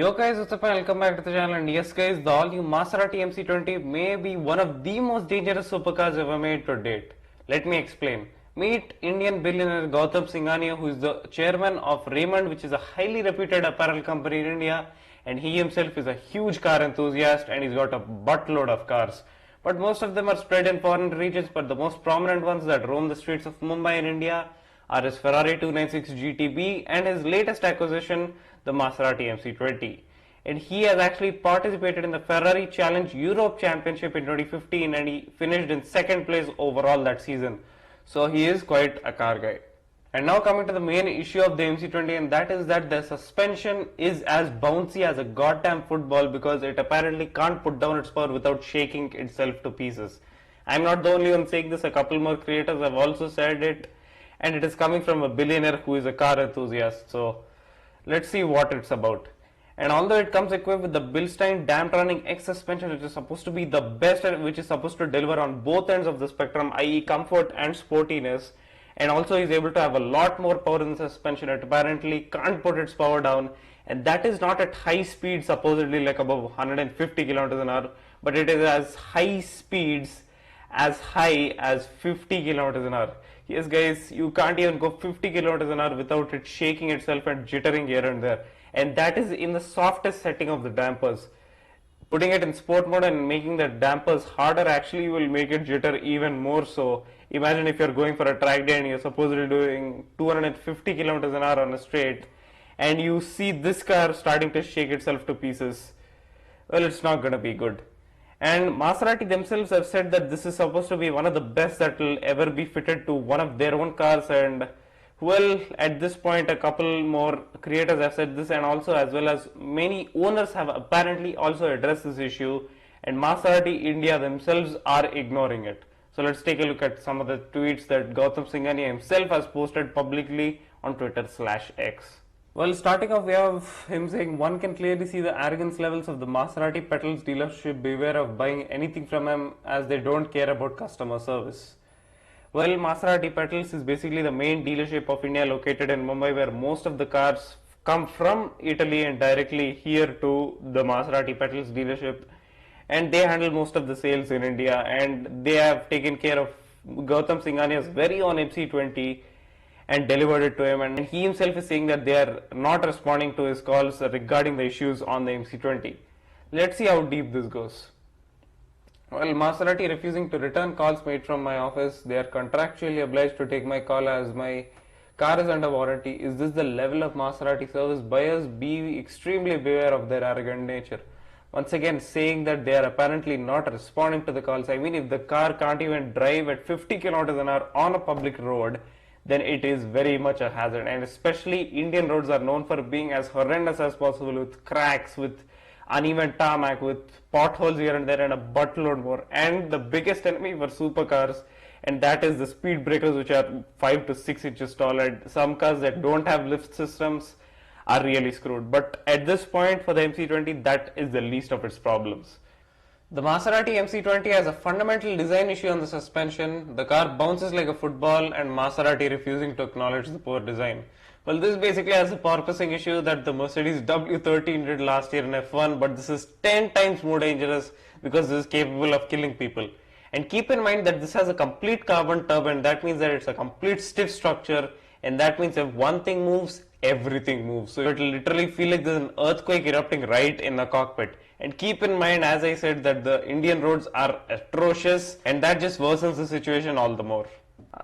Yo guys, what's up and welcome back to the channel. And yes guys, the all new Maserati MC20 may be one of the most dangerous supercars ever made to date. Let me explain. Meet Indian billionaire Gotham Singhani, who is the chairman of Raymond, which is a highly reputed apparel company in India, and he himself is a huge car enthusiast and he's got a buttload of cars. But most of them are spread in foreign regions, but the most prominent ones that roam the streets of Mumbai in India are his Ferrari 296 GTB and his latest acquisition, the Maserati MC20. And he has actually participated in the Ferrari Challenge Europe Championship in 2015 and he finished in second place overall that season. So he is quite a car guy. And now coming to the main issue of the MC20, and that is that the suspension is as bouncy as a goddamn football because it apparently can't put down its power without shaking itself to pieces. I'm not the only one saying this, a couple more creators have also said it, and it is coming from a billionaire who is a car enthusiast. So let's see what it's about. And although it comes equipped with the Bilstein damptronic X suspension, which is supposed to be the best, which is supposed to deliver on both ends of the spectrum, i.e. comfort and sportiness, and also is able to have a lot more power in the suspension, it apparently can't put its power down, and that is not at high speed, supposedly like above 150 kilometers an hour, but it is as high speeds as high as 50 kilometers an hour. Yes guys, you can't even go 50 kilometers an hour without it shaking itself and jittering here and there, and that is in the softest setting of the dampers. Putting it in sport mode and making the dampers harder actually will make it jitter even more so. Imagine if you're going for a track day and you're supposedly doing 250 kilometers an hour on a straight and you see this car starting to shake itself to pieces. Well, it's not gonna be good. And Maserati themselves have said that this is supposed to be one of the best that will ever be fitted to one of their own cars, and well, at this point a couple more creators have said this, and also as well as many owners have apparently also addressed this issue, and Maserati India themselves are ignoring it. So let's take a look at some of the tweets that Gotham Singhani himself has posted publicly on Twitter/X. Well, starting off, we have him saying, one can clearly see the arrogance levels of the Maserati Petals dealership. Beware of buying anything from them as they don't care about customer service. Well, Maserati Petals is basically the main dealership of India located in Mumbai, where most of the cars come from Italy and directly here to the Maserati Petals dealership, and they handle most of the sales in India, and they have taken care of Gautam Singhani's very own MC20 and delivered it to him, and he himself is saying that they are not responding to his calls regarding the issues on the MC20. Let's see how deep this goes. Well, Maserati refusing to return calls made from my office. They are contractually obliged to take my call as my car is under warranty. Is this the level of Maserati service? Buyers, be extremely beware of their arrogant nature. Once again saying that they are apparently not responding to the calls. I mean, if the car can't even drive at 50 kilometers an hour on a public road, then it is very much a hazard, and especially Indian roads are known for being as horrendous as possible, with cracks, with uneven tarmac, with potholes here and there, and a buttload more. And the biggest enemy for supercars, and that is the speed breakers, which are 5 to 6 inches tall, and some cars that don't have lift systems are really screwed. But at this point for the MC20, that is the least of its problems. The Maserati MC20 has a fundamental design issue on the suspension. The car bounces like a football, and Maserati refusing to acknowledge the poor design. Well, this basically has a porpoising issue that the Mercedes W13 did last year in F1, but this is 10 times more dangerous because this is capable of killing people. And keep in mind that this has a complete carbon turbine. That means that it's a complete stiff structure, and that means if one thing moves, everything moves. So it will literally feel like there's an earthquake erupting right in the cockpit. And keep in mind, as I said, that the Indian roads are atrocious, and that just worsens the situation all the more.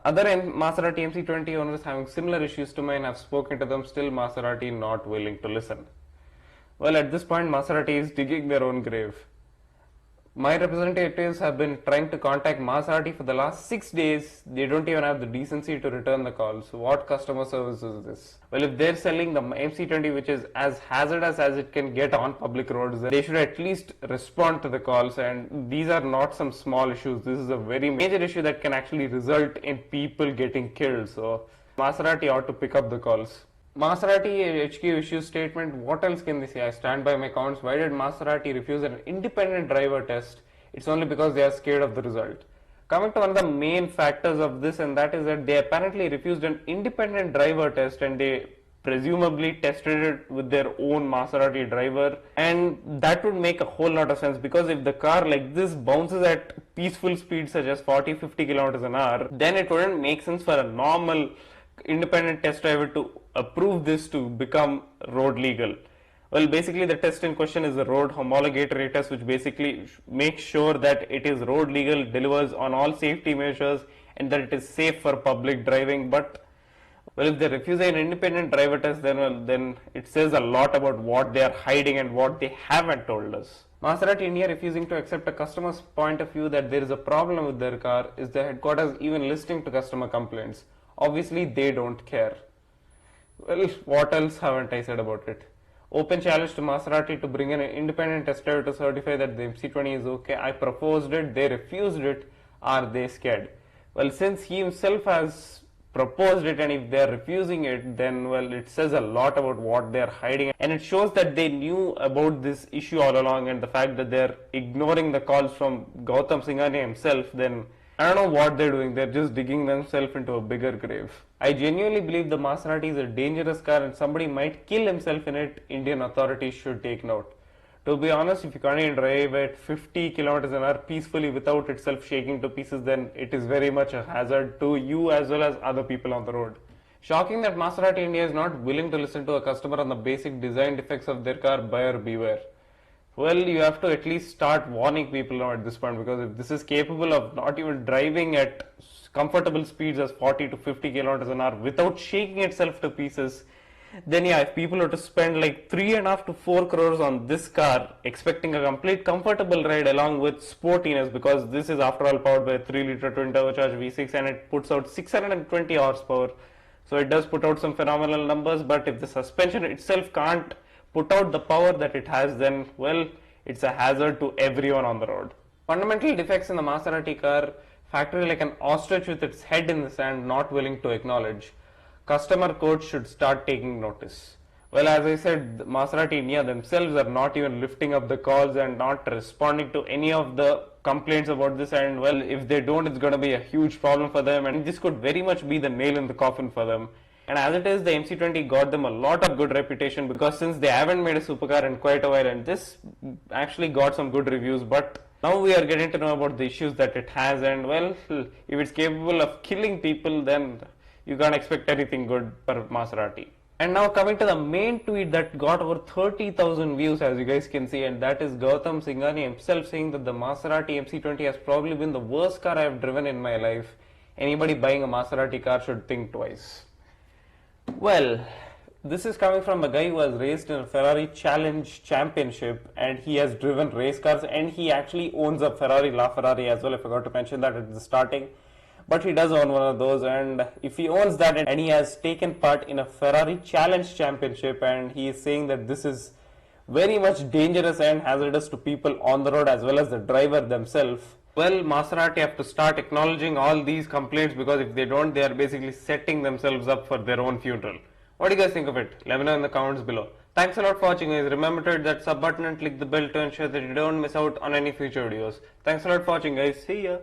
Other Maserati MC20 owners having similar issues to mine have spoken to them, still Maserati not willing to listen. Well, at this point Maserati is digging their own grave. My representatives have been trying to contact Maserati for the last 6 days. They don't even have the decency to return the calls. What customer service is this? Well, if they're selling the MC20, which is as hazardous as it can get on public roads, they should at least respond to the calls, and these are not some small issues. This is a very major issue that can actually result in people getting killed. So Maserati ought to pick up the calls. Maserati HQ issue statement. What else can they say? I stand by my comments. Why did Maserati refuse an independent driver test? It's only because they are scared of the result. Coming to one of the main factors of this, and that is that they apparently refused an independent driver test, and they presumably tested it with their own Maserati driver, and that would make a whole lot of sense, because if the car like this bounces at peaceful speeds such as 40-50 kilometers an hour, then it wouldn't make sense for a normal independent test driver to approve this to become road legal. Well, basically the test in question is the road homologatory test, which basically makes sure that it is road legal, delivers on all safety measures, and that it is safe for public driving. But well, if they refuse an independent driver test, then it says a lot about what they are hiding and what they haven't told us. Maserati India refusing to accept a customer's point of view that there is a problem with their car is the headquarters even listening to customer complaints. Obviously, they don't care. Well, what else haven't I said about it? Open challenge to Maserati to bring in an independent test driver to certify that the MC20 is okay. I proposed it, they refused it. Are they scared? Well, since he himself has proposed it, and if they are refusing it, then well, it says a lot about what they are hiding, and it shows that they knew about this issue all along, and the fact that they are ignoring the calls from Gotham Singhani himself, then I don't know what they're doing. They're just digging themselves into a bigger grave. I genuinely believe the Maserati is a dangerous car and somebody might kill himself in it. Indian authorities should take note. To be honest, if you can't even drive at 50 kilometers an hour peacefully without itself shaking to pieces, then it is very much a hazard to you as well as other people on the road. Shocking that Maserati India is not willing to listen to a customer on the basic design defects of their car. Buyer beware. Well, you have to at least start warning people now at this point, because if this is capable of not even driving at comfortable speeds as 40 to 50 kilometers an hour without shaking itself to pieces, then yeah, if people were to spend like 3.5 to 4 crores on this car, expecting a complete comfortable ride along with sportiness, because this is after all powered by a 3-liter twin-turbocharged V6 and it puts out 620 horsepower, so it does put out some phenomenal numbers. But if the suspension itself can't put out the power that it has, then well, it's a hazard to everyone on the road. Fundamental defects in the Maserati car: factory like an ostrich with its head in the sand, not willing to acknowledge. Customer court should start taking notice. Well, as I said, Maserati India themselves are not even lifting up the calls and not responding to any of the complaints about this, and well, if they don't, it's going to be a huge problem for them, and this could very much be the nail in the coffin for them. And as it is, the MC20 got them a lot of good reputation, because since they haven't made a supercar in quite a while, and this actually got some good reviews, but now we are getting to know about the issues that it has, and well, if it's capable of killing people, then you can't expect anything good for Maserati. And now coming to the main tweet that got over 30,000 views, as you guys can see, and that is Gotham Singhani himself saying that the Maserati MC20 has probably been the worst car I have driven in my life. Anybody buying a Maserati car should think twice. Well, this is coming from a guy who has raced in a Ferrari Challenge Championship, and he has driven race cars, and he actually owns a Ferrari LaFerrari as well. I forgot to mention that at the starting, but he does own one of those, and if he owns that and he has taken part in a Ferrari Challenge Championship, and he is saying that this is very much dangerous and hazardous to people on the road as well as the driver themselves, well, Maserati have to start acknowledging all these complaints, because if they don't, they are basically setting themselves up for their own funeral. What do you guys think of it? Let me know in the comments below. Thanks a lot for watching, guys. Remember to hit that sub button and click the bell to ensure that you don't miss out on any future videos. Thanks a lot for watching, guys. See ya.